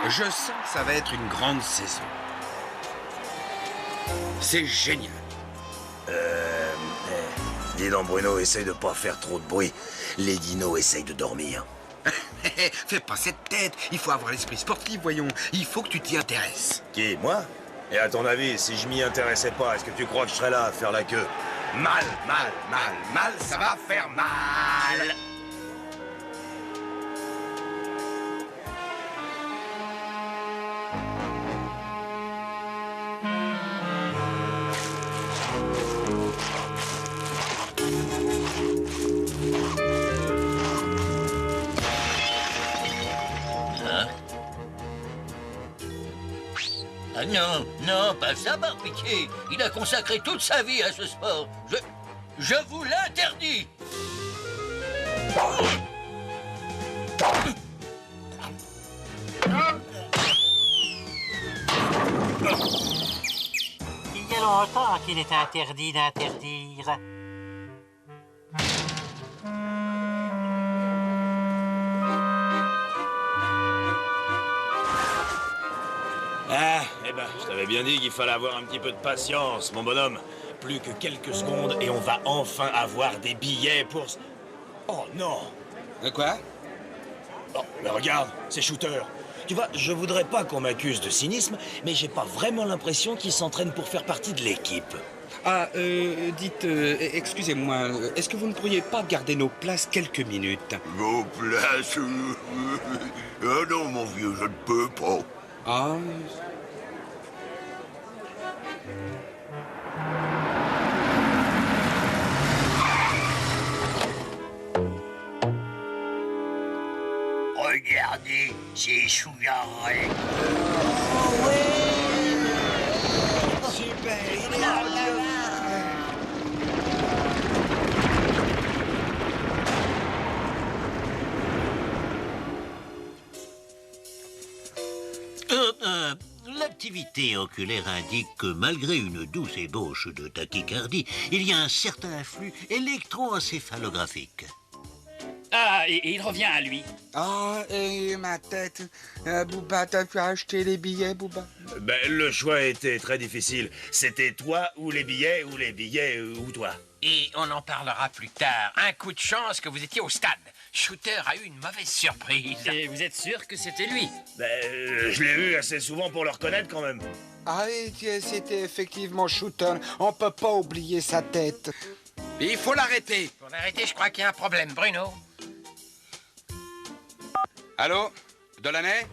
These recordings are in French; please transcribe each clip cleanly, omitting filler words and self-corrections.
Je sens que ça va être une grande saison. C'est génial. Dis donc, Bruno, essaye de pas faire trop de bruit. Les dinos essayent de dormir. Fais pas cette tête. Il faut avoir l'esprit sportif, voyons. Il faut que tu t'y intéresses. Qui, moi? Et à ton avis, si je m'y intéressais pas, est-ce que tu crois que je serais là à faire la queue? Mal, ça va faire mal. Ah non, non, pas ça, par pitié. Il a consacré toute sa vie à ce sport. Je vous l'interdis. Il y a longtemps qu'il est interdit d'interdire. Ah, eh ben, je t'avais bien dit qu'il fallait avoir un petit peu de patience, mon bonhomme. Plus que quelques secondes et on va enfin avoir des billets pour... Oh non! Quoi? Oh, mais regarde, c'est Shooter. Tu vois, je voudrais pas qu'on m'accuse de cynisme, mais j'ai pas vraiment l'impression qu'il s'entraîne pour faire partie de l'équipe. Ah, dites, excusez-moi, est-ce que vous ne pourriez pas garder nos places quelques minutes? Vos places... Ah non, mon vieux, je ne peux pas. Ah... Regardez, c'est Sugar-Ray. Super, il est là. L'activité oculaire indique que malgré une douce ébauche de tachycardie, il y a un certain flux électroencéphalographique. Ah, et il revient à lui. Ah, et ma tête. Booba, t'as pu acheter les billets, Booba? Ben, le choix était très difficile. C'était toi ou les billets ou toi. Et on en parlera plus tard. Un coup de chance que vous étiez au stade. Shooter a eu une mauvaise surprise. Et vous êtes sûr que c'était lui? Ben, je l'ai vu assez souvent pour le reconnaître quand même. Ah, et c'était effectivement Shooter. On peut pas oublier sa tête. Il faut l'arrêter. Pour l'arrêter, je crois qu'il y a un problème, Bruno. Allô? Delaney?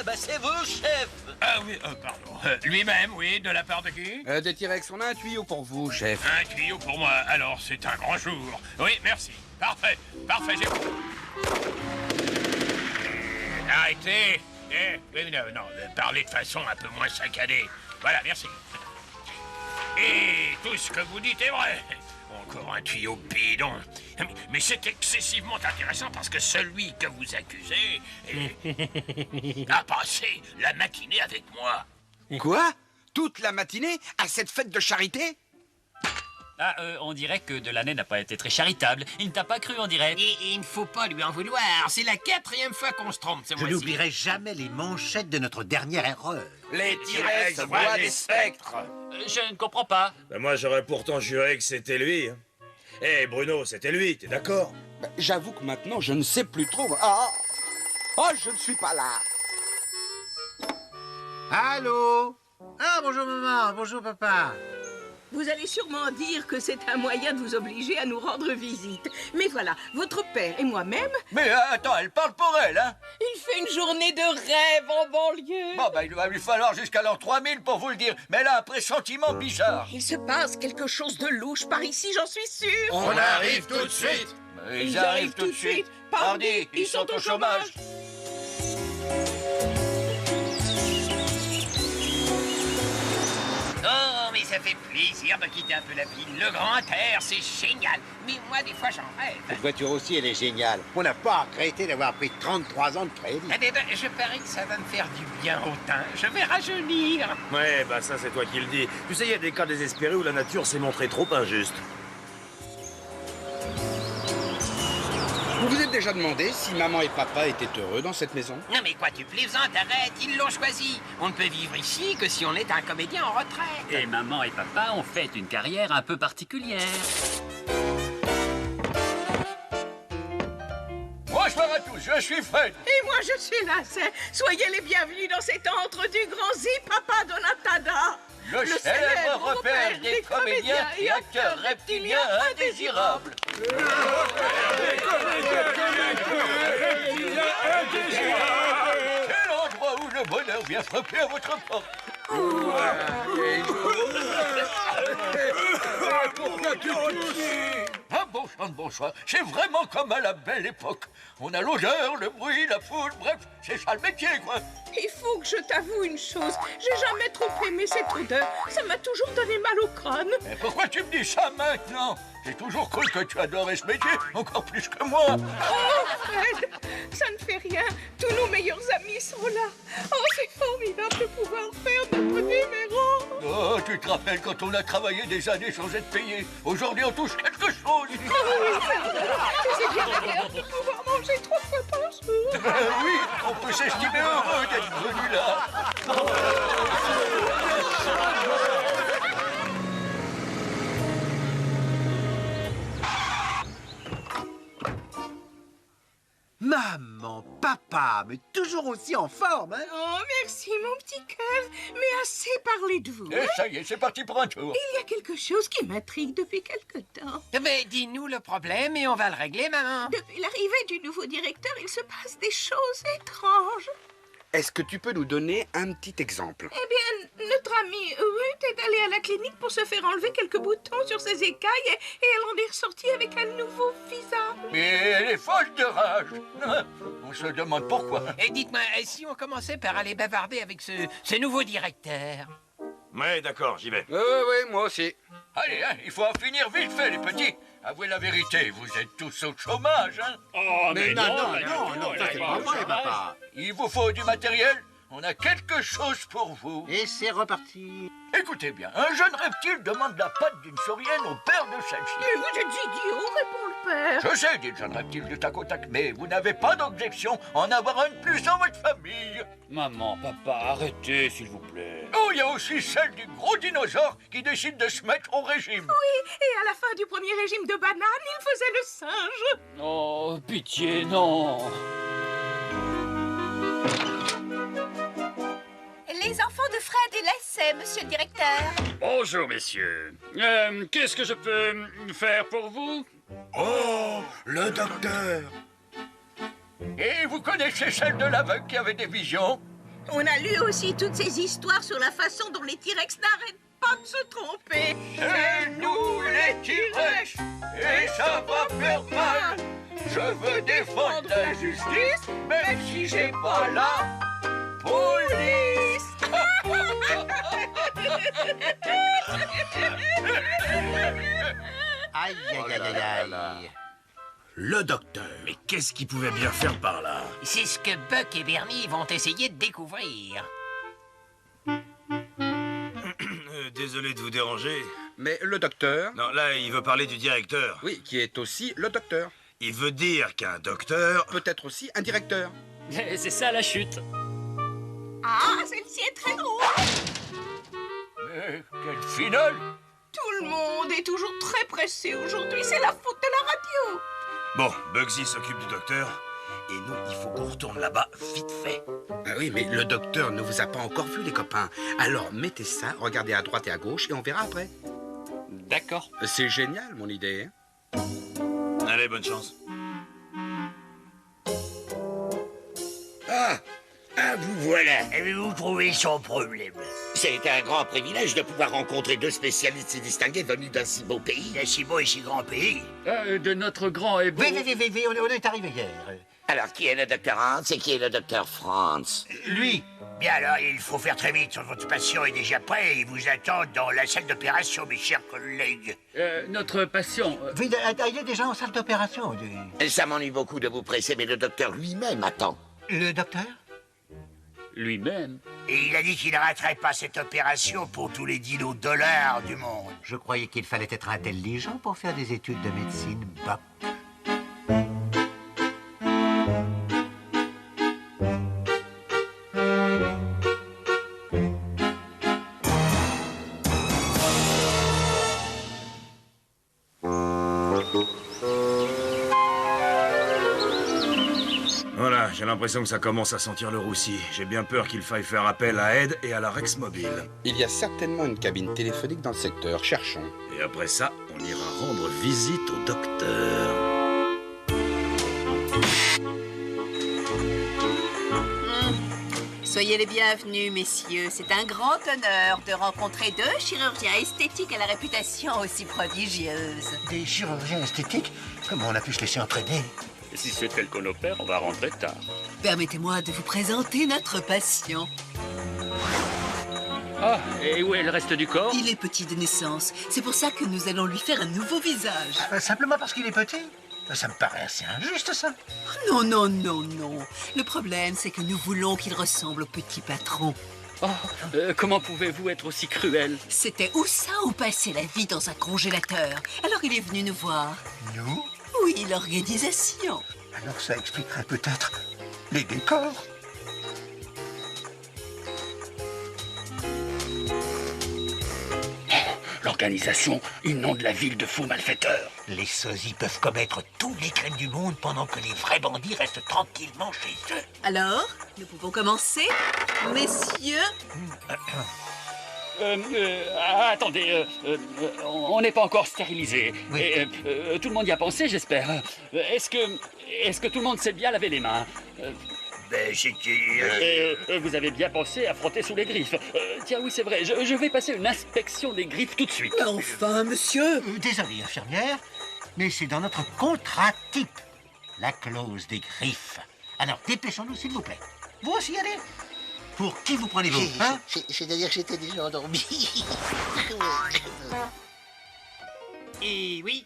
Bah c'est vous, chef. Ah oui, pardon. Lui-même, oui, de la part de qui? De T-Rex, on a un tuyau pour vous, chef. Un tuyau pour moi, alors c'est un grand jour. Oui, merci. Parfait, j'ai... Arrêtez. Non, parlez de façon un peu moins saccadée. Voilà, merci. Et tout ce que vous dites est vrai. Encore un tuyau bidon. Mais c'est excessivement intéressant parce que celui que vous accusez a passé la matinée avec moi. Quoi? Toute la matinée à cette fête de charité? Ah, on dirait que Delaney n'a pas été très charitable. Il ne t'a pas cru, on dirait. Et il ne faut pas lui en vouloir. C'est la 4e fois qu'on se trompe ce Je mois-ci. n'oublierai jamais les manchettes de notre dernière erreur. Les T-Rex voient des spectres. Je ne comprends pas. Ben, moi, j'aurais pourtant juré que c'était lui. Eh, Bruno, c'était lui, t'es d'accord? J'avoue que maintenant, je ne sais plus trop. Ah! Oh, je ne suis pas là. Allô? Ah, bonjour maman, bonjour papa. Vous allez sûrement dire que c'est un moyen de vous obliger à nous rendre visite. Mais voilà, votre père et moi-même... Mais attends, elle parle pour elle, hein? Il fait une journée de rêve en banlieue. Bon, bah, il va lui falloir jusqu'à l'an 3000 pour vous le dire. Mais elle a un pressentiment bizarre. Il se passe quelque chose de louche par ici, j'en suis sûre. On arrive tout de suite. Ils arrivent tout de suite. Pardi, ils sont au chômage. Oh, mais ça fait plaisir de quitter un peu la ville. Le grand air, c'est génial. Mais moi, des fois, j'en rêve. Cette voiture aussi, elle est géniale. On n'a pas regretté d'avoir pris 33 ans de crédit. Eh ben, je parie que ça va me faire du bien au teint. Je vais rajeunir. Ouais, bah ça, c'est toi qui le dis. Tu sais, il y a des cas désespérés où la nature s'est montrée trop injuste. Vous êtes déjà demandé si maman et papa étaient heureux dans cette maison? Non mais quoi, tu plaisantes, arrête, ils l'ont choisi. On ne peut vivre ici que si on est un comédien en retraite. Et maman et papa ont fait une carrière un peu particulière. Bonsoir à tous, je suis Fred. Et moi, je suis Lacet. Soyez les bienvenus dans cet antre du grand Papa Donatada. Le célèbre repère des comédiens et acteurs reptiliens indésirables. Quel endroit où le bonheur vient frapper à votre porte. Un bon chant de bonsoir, c'est vraiment comme à la belle époque. On a l'odeur, le bruit, la foule, bref, c'est ça le métier, quoi. Il faut que je t'avoue une chose. J'ai jamais trop aimé cette odeur. Ça m'a toujours donné mal au crâne. Mais pourquoi tu me dis ça maintenant? J'ai toujours cru que tu adorais ce métier, encore plus que moi. Oh, Fred, ça ne fait rien. Tous nos meilleurs amis sont là. Oh, c'est formidable de pouvoir faire notre numéro. Oh, tu te rappelles quand on a travaillé des années sans être payé? Aujourd'hui, on touche quelque chose. Oh oui, c'est bien agréable de pouvoir manger 3 fois par jour. Oui, on peut s'estimer heureux d'être venu là. Maman, papa, mais toujours aussi en forme, hein? Oh, merci, mon petit cœur. Mais assez parlé de vous. Et ça y est, c'est parti pour un tour. Il y a quelque chose qui m'intrigue depuis quelque temps. Mais dis-nous le problème et on va le régler, maman. Depuis l'arrivée du nouveau directeur, il se passe des choses étranges. Est-ce que tu peux nous donner un petit exemple? Eh bien, notre amie Ruth est allée à la clinique pour se faire enlever quelques boutons sur ses écailles et elle en est ressortie avec un nouveau visage. Mais elle est folle de rage. On se demande pourquoi. Et dites-moi, si on commençait par aller bavarder avec ce nouveau directeur? Ouais, d'accord, j'y vais. Ouais, moi aussi. Allez, hein, il faut en finir vite fait, les petits. Avouez la vérité, vous êtes tous au chômage, hein? Oh, mais non, ça c'est pas vrai, papa. Il vous faut du matériel? On a quelque chose pour vous. Et c'est reparti. Écoutez bien, un jeune reptile demande la patte d'une saurienne au père de celle-ci. Mais vous êtes idiot, répond le père. Je sais, dit le jeune reptile du tac au tac, mais vous n'avez pas d'objection en avoir un de plus dans votre famille. Maman, papa, arrêtez, s'il vous plaît. Oh, il y a aussi celle du gros dinosaure qui décide de se mettre au régime. Oui, et à la fin du premier régime de banane, il faisait le singe. Oh, pitié, non. Les enfants de Fred et Lacey, monsieur le directeur. Bonjour, messieurs. Qu'est-ce que je peux faire pour vous? Oh, le docteur. Et vous connaissez celle de l'aveugle qui avait des visions? On a lu aussi toutes ces histoires sur la façon dont les T-Rex n'arrêtent pas de se tromper. C'est nous les T-Rex, et ça va faire mal. Je veux défendre la justice, même si j'ai pas la police. Aïe, aïe, aïe, aïe, aïe. Le docteur. Mais qu'est-ce qu'il pouvait bien faire par là? C'est ce que Buck et Bernie vont essayer de découvrir. Désolé de vous déranger. Mais le docteur... Non, là, il veut parler du directeur. Oui, qui est aussi le docteur. Il veut dire qu'un docteur... Peut être aussi un directeur. C'est ça la chute. Ah, celle-ci est très drôle. Mais quelle finale! Tout le monde est toujours très pressé aujourd'hui. C'est la faute de la radio. Bon, Bugsy s'occupe du docteur. Et nous, il faut qu'on retourne là-bas vite fait. Ah oui, mais le docteur ne vous a pas encore vu, les copains. Alors mettez ça, regardez à droite et à gauche et on verra après. D'accord. C'est génial, mon idée. Hein? Allez, bonne chance. Ah, vous voilà. Avez-vous trouvé son problème? C'est un grand privilège de pouvoir rencontrer deux spécialistes si distingués venus d'un si beau pays. D'un si beau et si grand pays. De notre grand et beau... Oui, on est arrivé hier. Alors, qui est le docteur Hans et qui est le docteur Franz? Lui. Bien alors, il faut faire très vite. Votre patient est déjà prêt. Il vous attend dans la salle d'opération, mes chers collègues. Notre patient... Oui, il est déjà en salle d'opération. Ça m'ennuie beaucoup de vous presser, mais le docteur lui-même attend. Le docteur? Lui-même. Et il a dit qu'il n'arrêterait pas cette opération pour tous les $10 du monde. Je croyais qu'il fallait être intelligent pour faire des études de médecine, Buck. Voilà, j'ai l'impression que ça commence à sentir le roussi. J'ai bien peur qu'il faille faire appel à Ed et à la Rex Mobile. Il y a certainement une cabine téléphonique dans le secteur. Cherchons. Et après ça, on ira rendre visite au docteur. Soyez les bienvenus, messieurs. C'est un grand honneur de rencontrer deux chirurgiens esthétiques à la réputation aussi prodigieuse. Des chirurgiens esthétiques? Comment on a pu se laisser entraîner? Si c'est tel qu'on opère, on va rentrer tard. Permettez-moi de vous présenter notre patient. Ah, et où est le reste du corps? Il est petit de naissance. C'est pour ça que nous allons lui faire un nouveau visage. Simplement parce qu'il est petit? Ça me paraît assez injuste, ça. Non, non, non, non. Le problème, c'est que nous voulons qu'il ressemble au petit patron. Oh, comment pouvez-vous être aussi cruel? C'était ou ça ou passer la vie dans un congélateur. Alors il est venu nous voir. Nous? Oui, l'organisation. Alors ça expliquerait peut-être les décors. L'organisation, une nom de la ville de faux malfaiteurs. Les sosies peuvent commettre tous les crimes du monde pendant que les vrais bandits restent tranquillement chez eux. Alors, nous pouvons commencer, messieurs. Attendez, on n'est pas encore stérilisé. Oui. Et, tout le monde y a pensé, j'espère. Est-ce que tout le monde sait bien laver les mains? Ben, c'était... Vous avez bien pensé à frotter sous les griffes. Tiens, oui, c'est vrai, je vais passer une inspection des griffes tout de suite. Enfin, monsieur. Désolé, infirmière, mais c'est dans notre contrat type, la clause des griffes. Alors, dépêchons-nous, s'il vous plaît. Vous aussi, allez. Pour qui vous prenez-vous, hein? C'est-à-dire que j'étais déjà endormi. Et oui,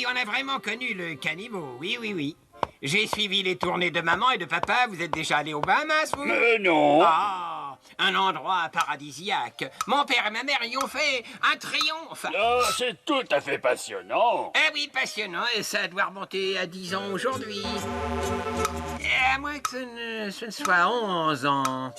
on a vraiment connu le caniveau, oui. J'ai suivi les tournées de maman et de papa. Vous êtes déjà allés aux Bahamas, vous? Non. Ah, un endroit paradisiaque. Mon père et ma mère y ont fait un triomphe. Oh, c'est tout à fait passionnant. Eh oui, passionnant, et ça doit remonter à 10 ans aujourd'hui. À moins que ce ne soit 11 ans.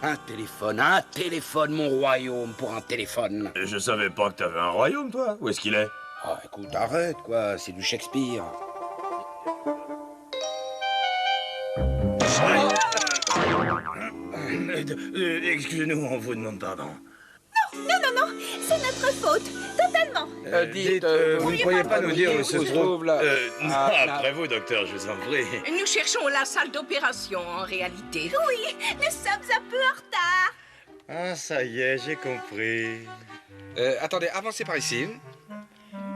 Un téléphone, mon royaume pour un téléphone. Et je savais pas que t'avais un royaume, toi. Où est-ce qu'il est? Ah, écoute, arrête, quoi, c'est du Shakespeare. Excusez-nous, on vous demande pardon. Non, c'est notre faute, totalement. Dites, vous ne pourriez pas nous dire où se trouve là? Non, après vous, docteur, je vous en prie. Nous cherchons la salle d'opération, en réalité. Oui, nous sommes un peu en retard. Ah, ça y est, j'ai compris. Attendez, avancez par ici.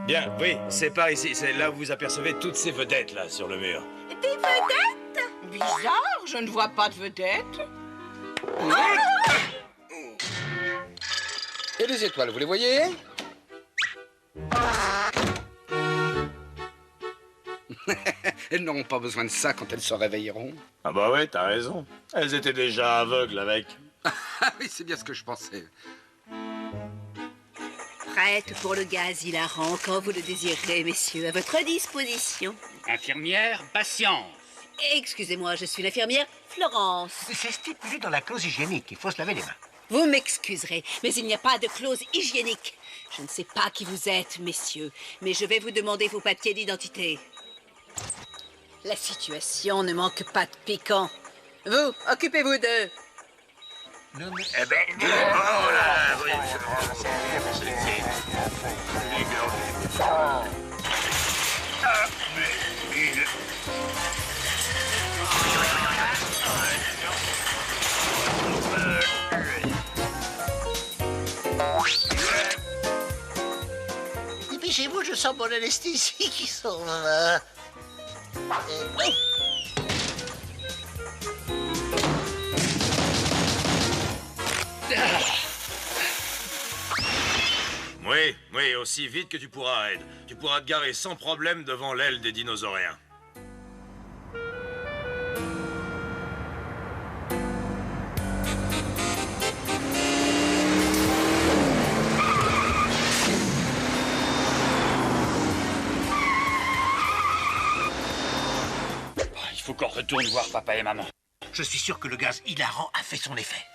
Bien, oui, c'est par ici. C'est là où vous apercevez toutes ces vedettes, là, sur le mur. Des vedettes? Bizarre, je ne vois pas de vedette. Et les étoiles, vous les voyez? Elles n'auront pas besoin de ça quand elles se réveilleront. Ah bah ouais, t'as raison. Elles étaient déjà aveugles avec. Ah oui, c'est bien ce que je pensais. Prête pour le gaz hilarant quand vous le désirez, messieurs, à votre disposition. Infirmière, patience. Excusez-moi, je suis l'infirmière Florence. C'est stipulé dans la clause hygiénique, il faut se laver les mains. Vous m'excuserez, mais il n'y a pas de clause hygiénique. Je ne sais pas qui vous êtes, messieurs, mais je vais vous demander vos papiers d'identité. La situation ne manque pas de piquant. Vous, occupez-vous d'eux. Eh ben, oh là, oui. Dépêchez-vous, je sens mon anesthésie qui s'en va. Oui, aussi vite que tu pourras, Ed. Tu pourras te garer sans problème devant l'aile des dinosauriens. Il faut qu'on retourne voir papa et maman. Je suis sûr que le gaz hilarant a fait son effet.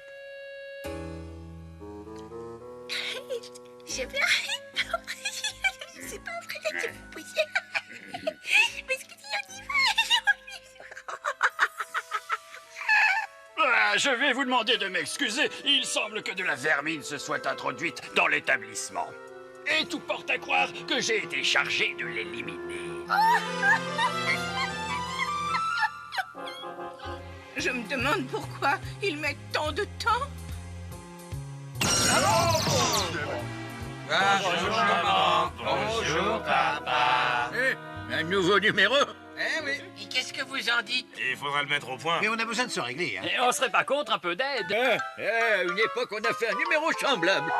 je vais c'est pas vrai que c'est possible. Parce que si on y Ah, je vais vous demander de m'excuser. Il semble que de la vermine se soit introduite dans l'établissement. Et tout porte à croire que j'ai été chargé de l'éliminer. Je me demande pourquoi ils mettent tant de temps. Bonjour maman, bonjour papa. Un nouveau numéro? Eh oui. Et qu'est-ce que vous en dites? Il faudra le mettre au point. Mais on a besoin de se régler, hein. Et on serait pas contre un peu d'aide? À une époque, on a fait un numéro semblable.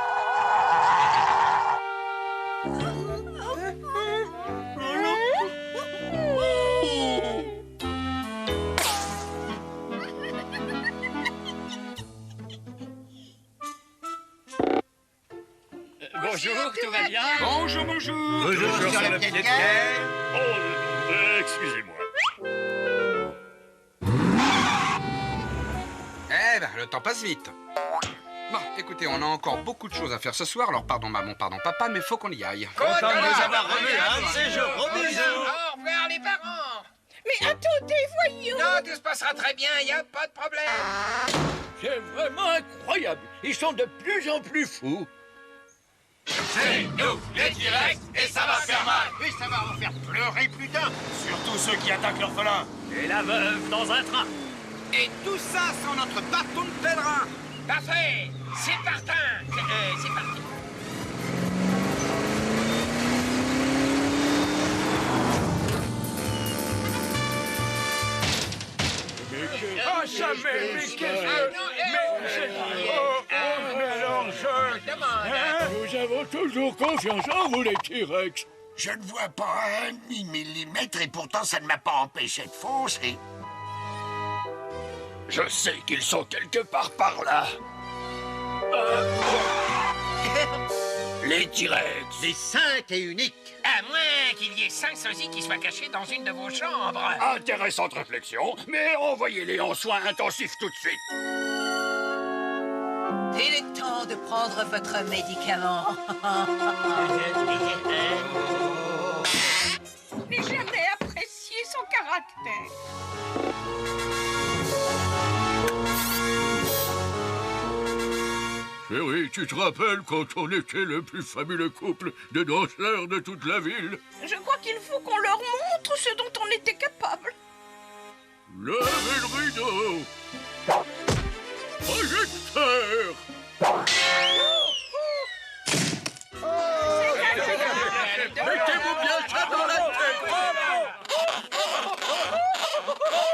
Bonjour, tout va bien? Bonjour, bonjour. Bonjour, sur la pied de guerre. Oh, excusez-moi. Eh ben, le temps passe vite. Bon, écoutez, on a encore beaucoup de choses à faire ce soir, alors pardon maman, pardon papa, mais faut qu'on y aille. Content de vous avoir revu, hein, de ces jours. Gros bisous. Au revoir les parents. Mais attendez, voyons. Non, tout se passera très bien, y a pas de problème. C'est vraiment incroyable. Ils sont de plus en plus fous. C'est nous, les T-Rex, et ça va faire mal. Et ça va en faire pleurer plus d'un. Surtout ceux qui attaquent l'orphelin. Et la veuve dans un train. Et tout ça sans notre bâton de pèlerin. Parfait. C'est parti. C'est parti. Oh, jamais, mais qu'est-ce que... Mais alors, Nous avons toujours confiance en vous, les T-Rex. Je ne vois pas un demi-millimètre et pourtant ça ne m'a pas empêché de foncer. Je sais qu'ils sont quelque part par là. Les T-Rex. Les 5 et uniques. À moins qu'il y ait 5 sosies qui soient cachés dans une de vos chambres. Intéressante réflexion, mais envoyez-les en soins intensifs tout de suite. Il est temps de prendre votre médicament. Je n'ai jamais apprécié son caractère. Chérie, tu te rappelles quand on était le plus fabuleux couple de danseurs de toute la ville? Je crois qu'il faut qu'on leur montre ce dont on était capable. Levez le rideau. Projecteur. Mettez-vous bien ça dans la tête.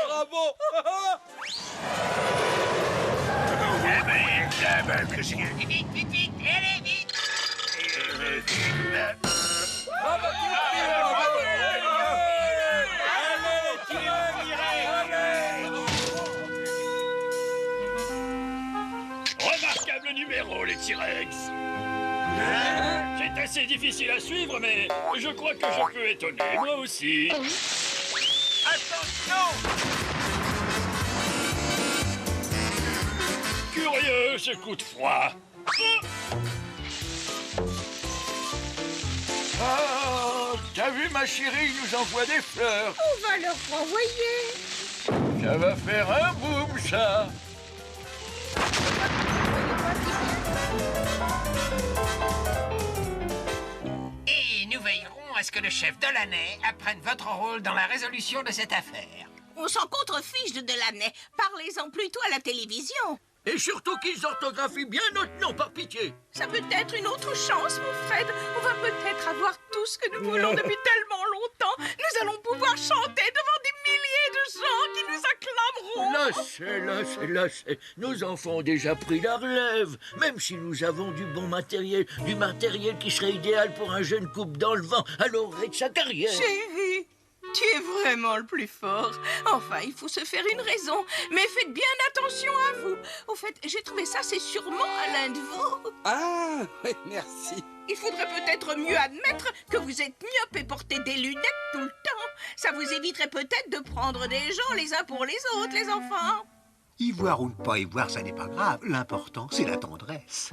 Bravo. Vite, vite, vite, allez, vite. Remarquable numéro, les T-Rex. C'est assez difficile à suivre, mais je crois que je peux étonner, moi aussi. Attention. Curieux, ce coup de froid. Oh, t'as vu, ma chérie, il nous envoie des fleurs. On va leur renvoyer. Ça va faire un boom, ça. Et nous veillerons à ce que le chef Delaney apprenne votre rôle dans la résolution de cette affaire. On s'en contrefiche de Delaney. Parlez-en plutôt à la télévision. Et surtout qu'ils orthographient bien notre nom, par pitié. Ça peut être une autre chance, mon Fred. On va peut-être avoir tout ce que nous voulons depuis tellement longtemps. Nous allons pouvoir chanter devant des milliers de gens qui nous acclameront. Lâchez. Nos enfants ont déjà pris la relève. Même si nous avons du bon matériel, du matériel qui serait idéal pour un jeune couple dans le vent à l'orée de sa carrière. Chérie, tu es vraiment le plus fort. Enfin, il faut se faire une raison. Mais faites bien attention à vous. Au fait, j'ai trouvé ça, c'est sûrement à l'un de vous. Ah, oui, merci. Il faudrait peut-être mieux admettre que vous êtes myope et porter des lunettes tout le temps. Ça vous éviterait peut-être de prendre des gens les uns pour les autres, les enfants. Y voir ou ne pas y voir, ça n'est pas grave. L'important, c'est la tendresse.